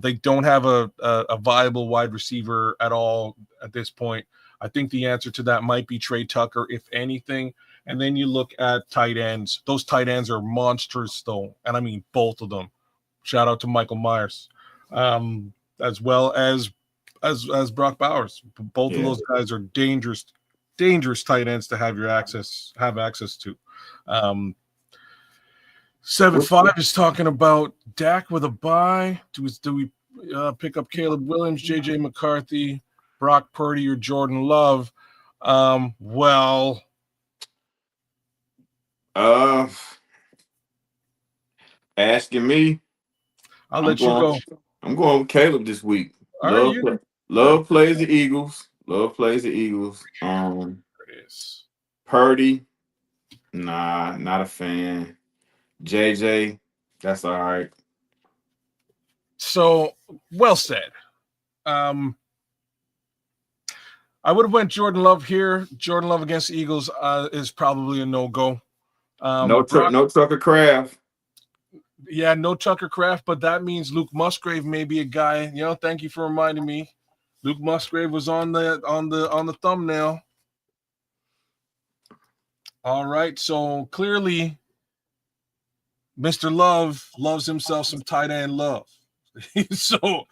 Speaker 1: They don't have a viable wide receiver at all at this point. I think the answer to that might be Trey Tucker, if anything. And then you look at tight ends. Those tight ends are monsters, though, and I mean both of them. Shout out to Michael Myers, as well as Brock Bowers. Both of those guys are dangerous tight ends to have access to. 7-5 is talking about Dak with a bye. Do we pick up Caleb Williams, JJ McCarthy, Brock Purdy, or Jordan Love?
Speaker 2: Asking me,
Speaker 1: I'll let you go.
Speaker 2: I'm going with Caleb this week. Love plays the Eagles. Purdy, nah, not a fan. JJ, that's all right.
Speaker 1: So well said. I would have went Jordan Love here. Jordan Love against the Eagles is probably a no-go.
Speaker 2: No Tucker Craft.
Speaker 1: Yeah, no Tucker Craft, but that means Luke Musgrave may be a guy. Thank you for reminding me. Luke Musgrave was on the thumbnail. All right, so clearly Mr. Love loves himself some tight end love. So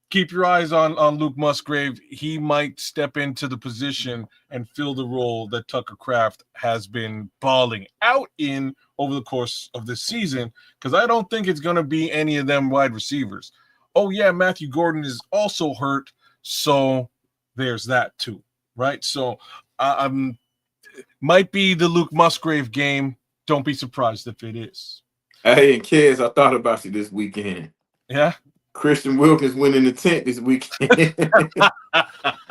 Speaker 1: keep your eyes on Luke Musgrave. He might step into the position and fill the role that Tucker Craft has been balling out in over the course of this season, because I don't think it's going to be any of them wide receivers. Oh, yeah, Matthew Gordon is also hurt, so there's that too, right? So might be the Luke Musgrave game. Don't be surprised if it is.
Speaker 2: Hey, and kids, I thought about you this weekend.
Speaker 1: Yeah?
Speaker 2: Christian Wilkins went in the tent this weekend.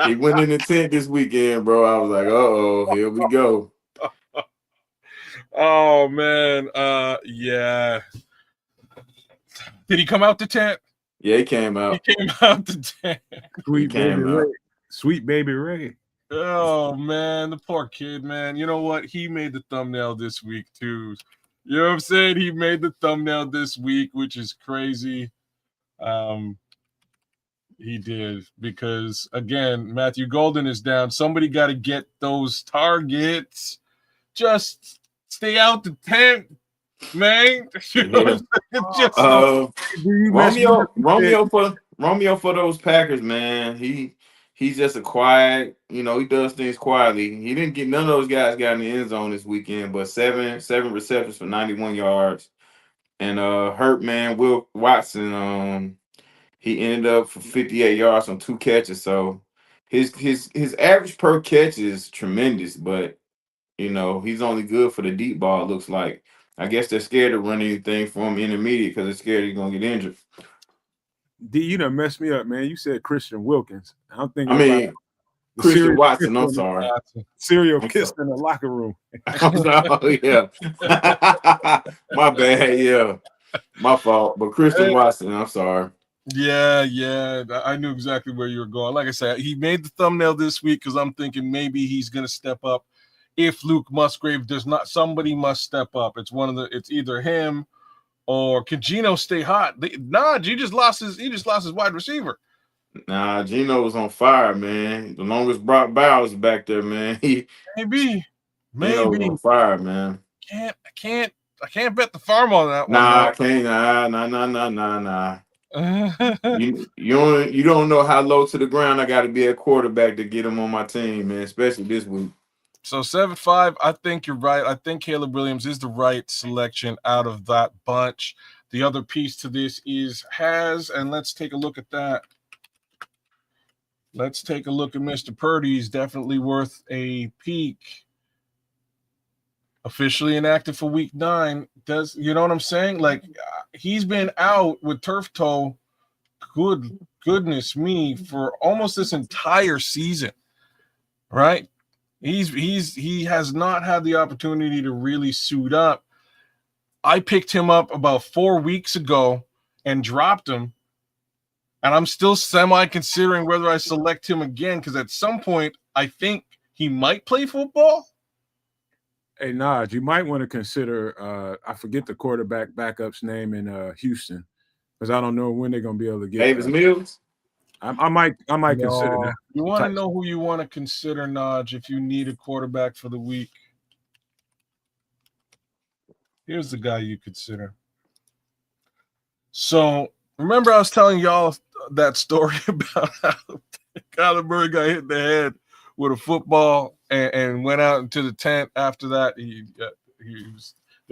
Speaker 2: He went in the tent this weekend, bro. I was like, uh-oh, here we go.
Speaker 1: Oh, man. Yeah. Did he come out the tent?
Speaker 2: Yeah, he came out.
Speaker 1: He came out the tent.
Speaker 3: Sweet baby Ray.
Speaker 1: Oh, man. The poor kid, man. You know what? He made the thumbnail this week, too. You know what I'm saying? He made the thumbnail this week, which is crazy. He did, because again, Matthew Golden is down. Somebody got to get those targets. Just stay out the tent, man.
Speaker 2: Romeo for those Packers, man. He's just a quiet, he does things quietly. He didn't get none of those guys got in the end zone this weekend, but seven receptions for 91 yards. And hurt man Will Watson, he ended up for 58 yards on 2 catches. So his average per catch is tremendous, but he's only good for the deep ball, it looks like. I guess they're scared to run anything for him intermediate because they're scared he's gonna get injured.
Speaker 3: D, you done messed me up, man. You said Christian Wilkins. I'm thinking about
Speaker 2: Christian Watson. I'm sorry.
Speaker 3: Serial kissed in the locker room.
Speaker 2: Oh, yeah. My bad. Yeah. My fault. But Christian Watson, I'm sorry.
Speaker 1: Yeah. I knew exactly where you were going. Like I said, he made the thumbnail this week because I'm thinking maybe he's going to step up. If Luke Musgrave does not, somebody must step up. It's either him or can Geno stay hot? He just lost his wide receiver.
Speaker 2: Nah, Geno was on fire, man. The longest Brock Bowers back there, man.
Speaker 1: Maybe
Speaker 2: Geno was on fire, man.
Speaker 1: I can't bet the farm on that one.
Speaker 2: Nah, I can't. Nah. You don't know how low to the ground I got to be at quarterback to get him on my team, man. Especially this week.
Speaker 1: So 7-5, I think you're right. I think Caleb Williams is the right selection out of that bunch. The other piece to this is and let's take a look at that. Let's take a look at Mr. Purdy. He's definitely worth a peek. Officially inactive for week 9. You know what I'm saying? Like, he's been out with turf toe, goodness me, for almost this entire season, right? He has not had the opportunity to really suit up. I picked him up about 4 weeks ago and dropped him, and I'm still semi-considering whether I select him again, because at some point I think he might play football.
Speaker 3: Hey, Naj, you might want to consider, I forget the quarterback backup's name in Houston, because I don't know when they're going to be able to get
Speaker 2: Davis Mills.
Speaker 3: I might consider that.
Speaker 1: You want to know who you want to consider, Naj, if you need a quarterback for the week? Here's the guy you consider. So, remember I was telling y'all that story about how Kyler Murray got hit in the head with a football and went out into the tent after that. They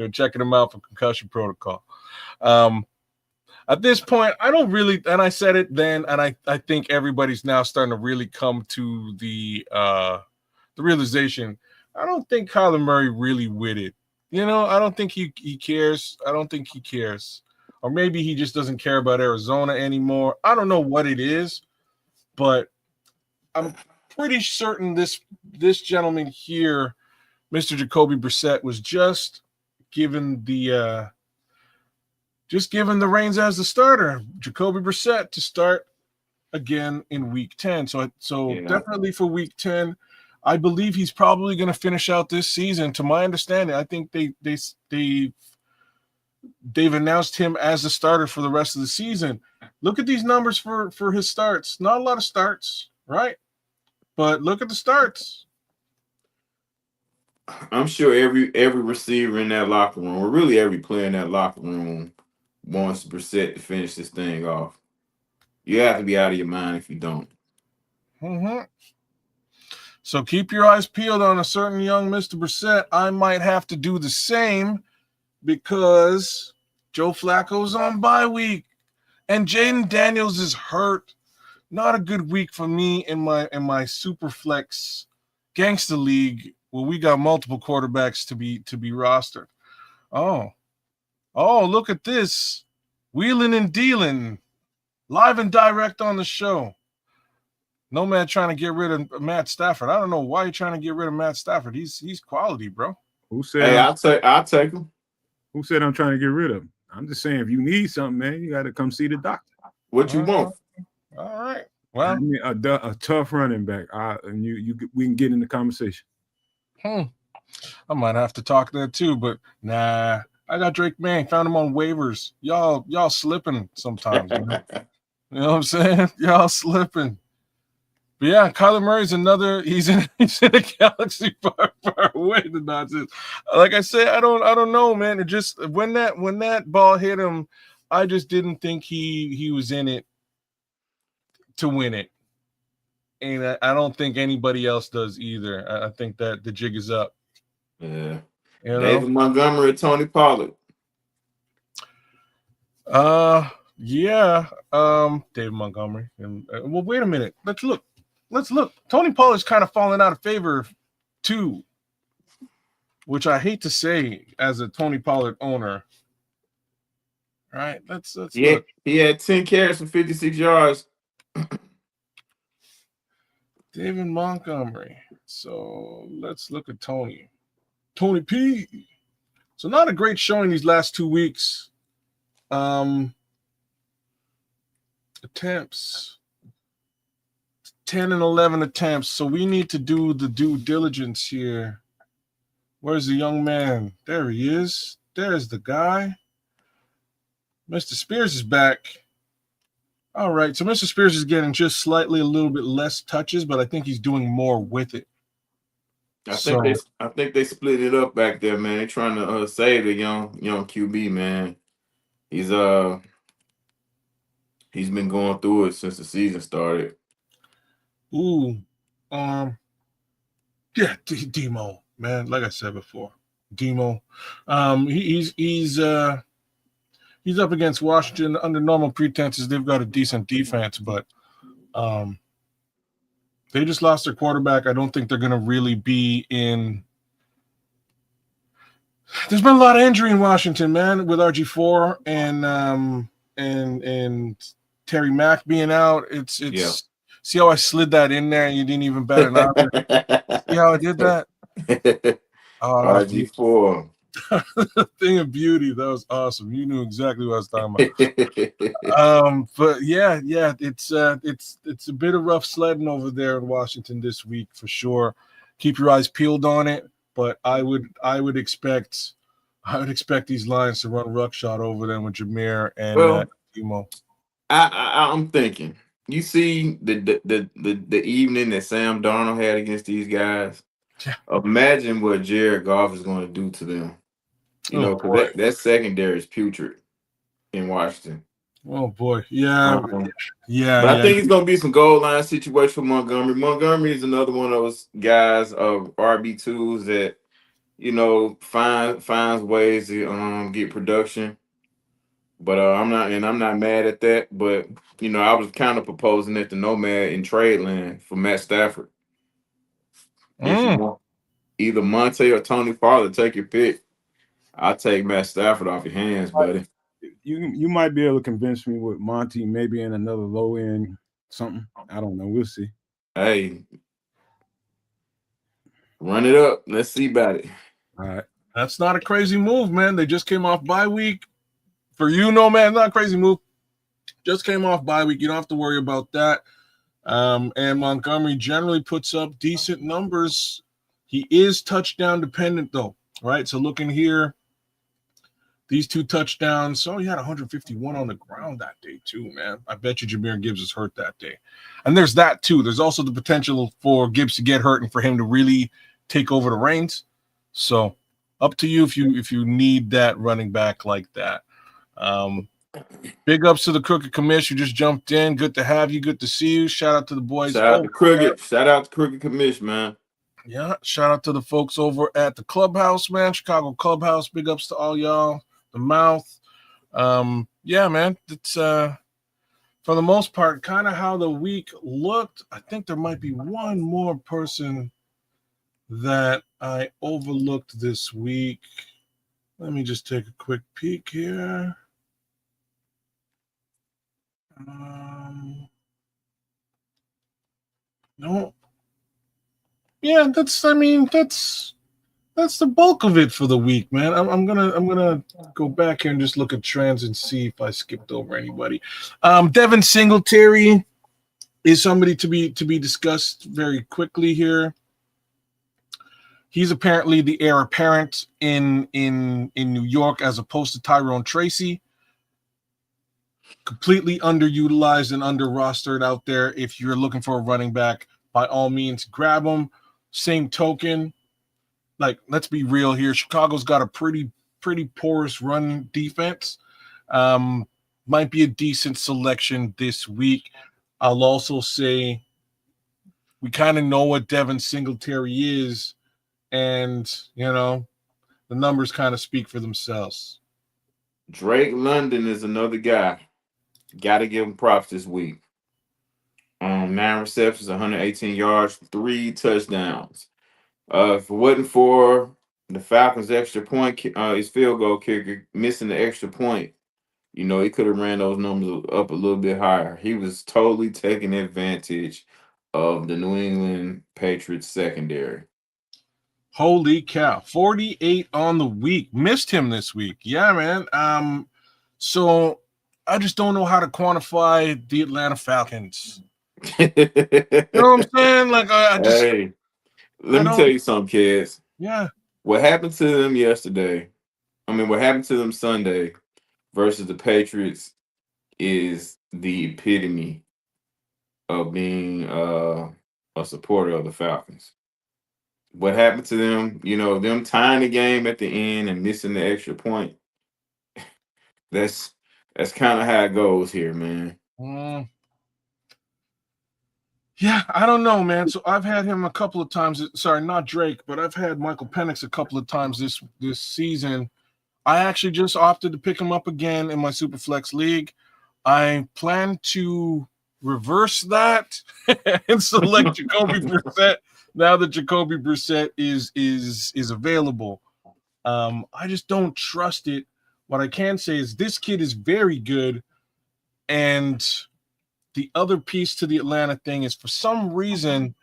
Speaker 1: were checking him out for concussion protocol. At this point, I don't really, and I said it then, and I think everybody's now starting to really come to the realization. I don't think Kyler Murray really with it. I don't think he cares. I don't think he cares. Or maybe he just doesn't care about Arizona anymore. I don't know what it is, but I'm pretty certain this gentleman here, Mr. Jacoby Brissett, was just given the reins as the starter, Jacoby Brissett, to start again in week 10. So definitely for week 10, I believe he's probably going to finish out this season. To my understanding, I think they've announced him as the starter for the rest of the season. Look at these numbers for his starts. Not a lot of starts, right? But look at the starts.
Speaker 2: I'm sure every receiver in that locker room, or really every player in that locker room, wants Brissett to finish this thing off. You have to be out of your mind if you don't.
Speaker 1: Mm-hmm. So keep your eyes peeled on a certain young Mr. Brissett. I might have to do the same because Joe Flacco's on bye week and Jaden Daniels is hurt. Not a good week for me in my Superflex Gangster League where we got multiple quarterbacks to be rostered. Oh, look at this. Wheeling and dealing. Live and direct on the show. Nomad trying to get rid of Matt Stafford. I don't know why you're trying to get rid of Matt Stafford. He's quality, bro.
Speaker 3: Who said?
Speaker 2: Hey, I'll take him.
Speaker 3: Who said I'm trying to get rid of him? I'm just saying, if you need something, man, you got to come see the doctor.
Speaker 2: What you want?
Speaker 1: All right. Well,
Speaker 3: I mean, a tough running back. And we can get in the conversation.
Speaker 1: I might have to talk there too, but nah. I got Drake May. Found him on waivers. Y'all slipping sometimes. You know what I'm saying? Y'all slipping. But yeah, Kyler Murray's another. He's in a galaxy far away. The nonsense. Like I said, I don't know, man. It just when that ball hit him, I just didn't think he was in it to win it, and I don't think anybody else does either. I think that the jig is up.
Speaker 2: Yeah.
Speaker 1: You know?
Speaker 2: David Montgomery, Tony Pollard.
Speaker 1: Yeah. David Montgomery. And well, wait a minute. Let's look. Tony Pollard's kind of fallen out of favor too, which I hate to say as a Tony Pollard owner. All right, let's look.
Speaker 2: He had 10 carries for 56 yards.
Speaker 1: David Montgomery. So let's look at Tony P. So not a great showing these last 2 weeks. Attempts 10 and 11 attempts. So we need to do the due diligence here. Where's the young man? There he is. There's the guy. Mr. Spears is back. All right. So Mr. Spears is getting just slightly a little bit less touches, but I think he's doing more with it.
Speaker 2: I think they split it up back there, man. They're trying to save the young QB, man. He's been going through it since the season started.
Speaker 1: Ooh. Yeah, Demo, man. Like I said before, Demo. He's up against Washington under normal pretenses. They've got a decent defense, but they just lost their quarterback. I don't think they're going to really be in. There's been a lot of injury in Washington, man, with RG4 and Terry Mack being out. It's
Speaker 2: yeah.
Speaker 1: See how I slid that in there and you didn't even bat an eye? See how I did that?
Speaker 2: RG4.
Speaker 1: Thing of beauty. That was awesome. You knew exactly what I was talking about. But yeah, it's a bit of rough sledding over there in Washington this week for sure. Keep your eyes peeled on it. But I would expect these Lions to run ruckshot over them with Jameer and Emo.
Speaker 2: I'm thinking. You see the evening that Sam Darnold had against these guys.
Speaker 1: Yeah.
Speaker 2: Imagine what Jared Goff is going to do to them. You know, because that secondary is putrid in Washington.
Speaker 1: Oh boy, yeah.
Speaker 2: But I think it's going to be some goal line situation for Montgomery. Montgomery is another one of those guys of RB2s that, you know, finds ways to get production. But I'm not mad at that. But you know, I was kind of proposing that the Nomad in trade land for Matt Stafford. If you want either Monte or Tony Pollard, take your pick. I'll take Matt Stafford off your hands, buddy.
Speaker 3: You might be able to convince me with Monty, maybe in another low end something. I don't know. We'll see.
Speaker 2: Hey, run it up. Let's see about it.
Speaker 3: All right.
Speaker 1: That's not a crazy move, man. They just came off bye week. For you, no, man, not a crazy move. Just came off bye week. You don't have to worry about that. And Montgomery generally puts up decent numbers. He is touchdown dependent, though, right? So looking here, these 2 touchdowns. So he had 151 on the ground that day, too, man. I bet you Jahmyr Gibbs is hurt that day. And there's that, too. There's also the potential for Gibbs to get hurt and for him to really take over the reins. So up to you if you need that running back like that. Big ups to the Crooked Commish who just jumped in. Good to have you. Good to see you. Shout out to the boys.
Speaker 2: Shout out to Crooked. Shout out to Crooked Commish, man.
Speaker 1: Yeah, shout out to the folks over at the Clubhouse, man. Chicago Clubhouse. Big ups to all y'all. The Mouth. Yeah, man. It's for the most part kind of how the week looked. I think there might be one more person that I overlooked this week. Let me just take a quick peek here. No. Yeah, that's the bulk of it for the week, man. I'm gonna go back here and just look at trends and see if I skipped over anybody. Devin Singletary is somebody to be discussed very quickly here. He's apparently the heir apparent in New York as opposed to Tyrone Tracy. Completely underutilized and under-rostered out there. If you're looking for a running back, by all means, grab him. Same token, like, let's be real here. Chicago's got a pretty porous run defense. Might be a decent selection this week. I'll also say we kind of know what Devin Singletary is, and, the numbers kind of speak for themselves.
Speaker 2: Drake London is another guy. Got to give him props this week. 9 receptions, 118 yards, 3 touchdowns. If it wasn't for the Falcons' extra point, his field goal kicker missing the extra point, he could have ran those numbers up a little bit higher. He was totally taking advantage of the New England Patriots secondary.
Speaker 1: Holy cow. 48 on the week. Missed him this week. Yeah, man. So I just don't know how to quantify the Atlanta Falcons. You know what I'm saying? Like,
Speaker 2: hey, let me tell you something, kids.
Speaker 1: Yeah.
Speaker 2: What happened to them what happened to them Sunday versus the Patriots is the epitome of being a supporter of the Falcons. What happened to them, them tying the game at the end and missing the extra point. That's kind of how it goes here, man.
Speaker 1: Yeah, I don't know, man. So I've had him a couple of times. Sorry, not Drake, but I've had Michael Penix a couple of times this season. I actually just opted to pick him up again in my Superflex league. I plan to reverse that and select Jacoby Brissett now that Jacoby Brissett is available. I just don't trust it. What I can say is this kid is very good, and the other piece to the Atlanta thing is for some reason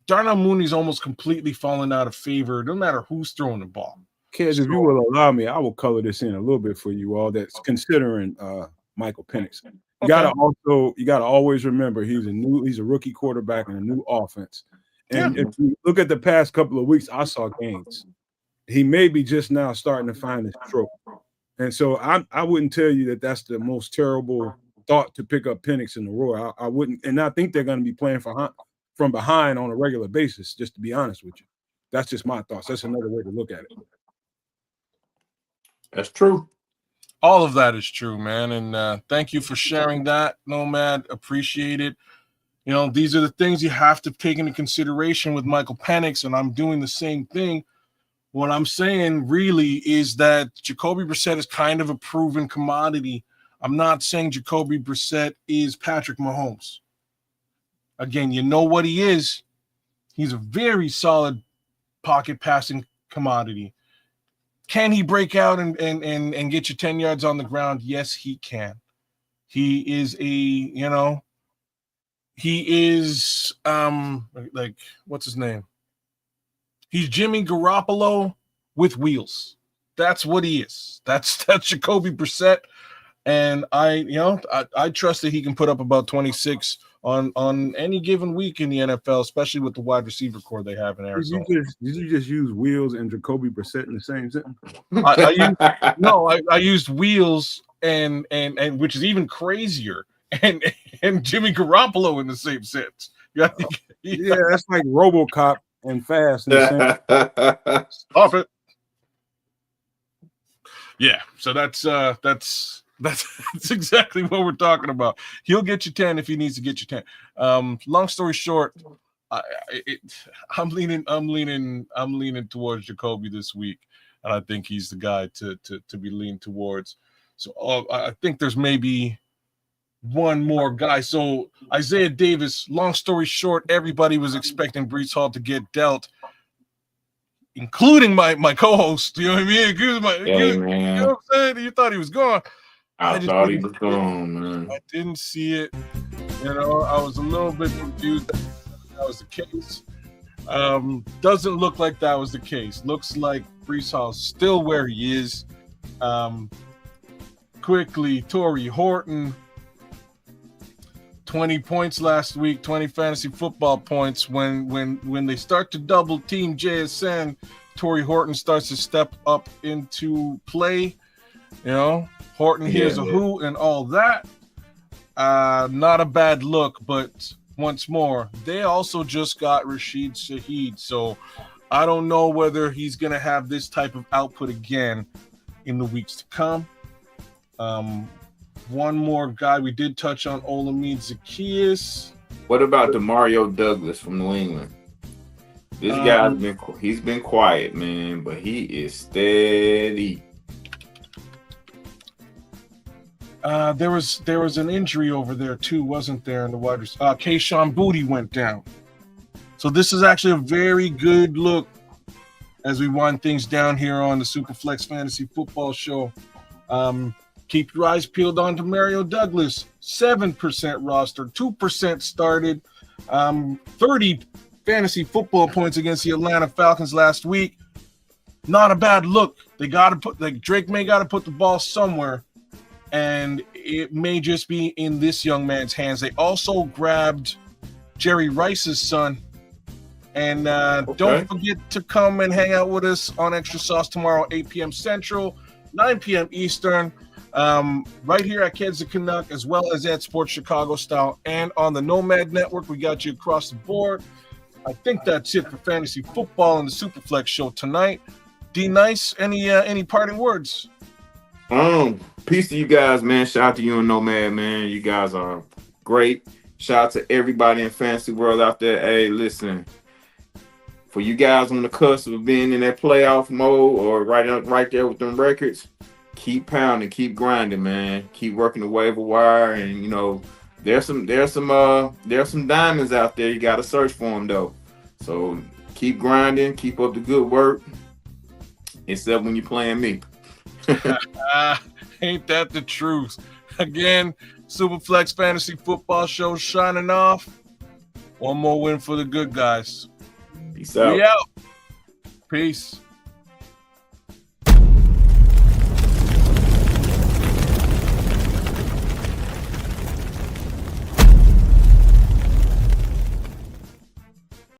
Speaker 1: Darnell Mooney's almost completely fallen out of favor, no matter who's throwing the ball.
Speaker 3: Kids, if you will allow me, I will color this in a little bit for you all that's considering Michael Penix. You gotta always remember he's a rookie quarterback in a new offense. And if you look at the past couple of weeks, I saw gains. He may be just now starting to find his stroke. And so I wouldn't tell you that that's the most terrible thought to pick up Penix in the roar. I wouldn't, and I think they're going to be playing from behind on a regular basis, just to be honest with you. That's just my thoughts. That's another way to look at it.
Speaker 2: That's true.
Speaker 1: All of that is true, man. And thank you for sharing that, Nomad. Appreciate it. These are the things you have to take into consideration with Michael Penix, and I'm doing the same thing. What I'm saying really is that Jacoby Brissett is kind of a proven commodity. I'm not saying Jacoby Brissett is Patrick Mahomes. Again, you know what he is. He's a very solid pocket passing commodity. Can he break out and get you 10 yards on the ground? Yes, he can. He is like, what's his name? He's Jimmy Garoppolo with wheels. That's what he is. That's Jacoby Brissett. And I trust that he can put up about 26 on any given week in the NFL, especially with the wide receiver core they have in Arizona.
Speaker 3: Did you just use Wheels and Jacoby Brissett in the same sentence?
Speaker 1: I used Wheels and which is even crazier, and Jimmy Garoppolo in the same sense. Yeah,
Speaker 3: that's like RoboCop and Fast in the same.
Speaker 1: Stop it. Yeah, so that's exactly what we're talking about. He'll get you 10 if he needs to get you 10. Long story short, I'm leaning towards Jacoby this week, and I think he's the guy to be leaned towards. So I think there's maybe one more guy. So Isaiah Davis. Long story short, everybody was expecting Breece Hall to get dealt, including my co-host. You know what I mean?
Speaker 2: Man.
Speaker 1: You know what I'm saying? You thought he was gone.
Speaker 2: I thought he was gone, man.
Speaker 1: I didn't see it. You know, I was a little bit confused that was the case. Doesn't look like that was the case. Looks like Breece Hall's still where he is. Quickly, Torrey Horton, 20 points last week, 20 fantasy football points. When they start to double team JSN, Torrey Horton starts to step up into play. You know, Horton hears a who and all that. Not a bad look, but once more, they also just got Rashid Shaheed. So I don't know whether he's going to have this type of output again in the weeks to come. One more guy we did touch on, Olamide Zaccheaus.
Speaker 2: What about Demario Douglas from New England? This guy's been quiet, man, but he is steady.
Speaker 1: There was an injury over there too, wasn't there? In the wide receiver, Kayshon Boutte went down. So this is actually a very good look as we wind things down here on the Superflex Fantasy Football Show. Keep your eyes peeled on to Demario Douglas. 7% roster, 2% started, 30 fantasy football points against the Atlanta Falcons last week. Not a bad look. They got to put Drake may got to put the ball somewhere, and it may just be in this young man's hands. They also grabbed Jerry Rice's son. And don't forget to come and hang out with us on Extra Sauce tomorrow, 8 p.m. Central, 9 p.m. Eastern, right here at Kids the Canuck, as well as at Sports Chicago Style and on the Nomad Network. We got you across the board. I think that's it for fantasy football and the Superflex show tonight. D Nice, any parting words?
Speaker 2: Peace to you guys, man. Shout out to you and Nomad, man. You guys are great. Shout out to everybody in fantasy world out there. Hey, listen. For you guys on the cusp of being in that playoff mode or right there with them records, keep pounding, keep grinding, man. Keep working the waiver wire, and you know there's some diamonds out there. You got to search for them though. So keep grinding, keep up the good work. Except when you're playing me.
Speaker 1: Ain't that the truth? Again, Superflex Fantasy Football Show shining off. One more win for the good guys.
Speaker 2: Peace out.
Speaker 1: We out. Peace.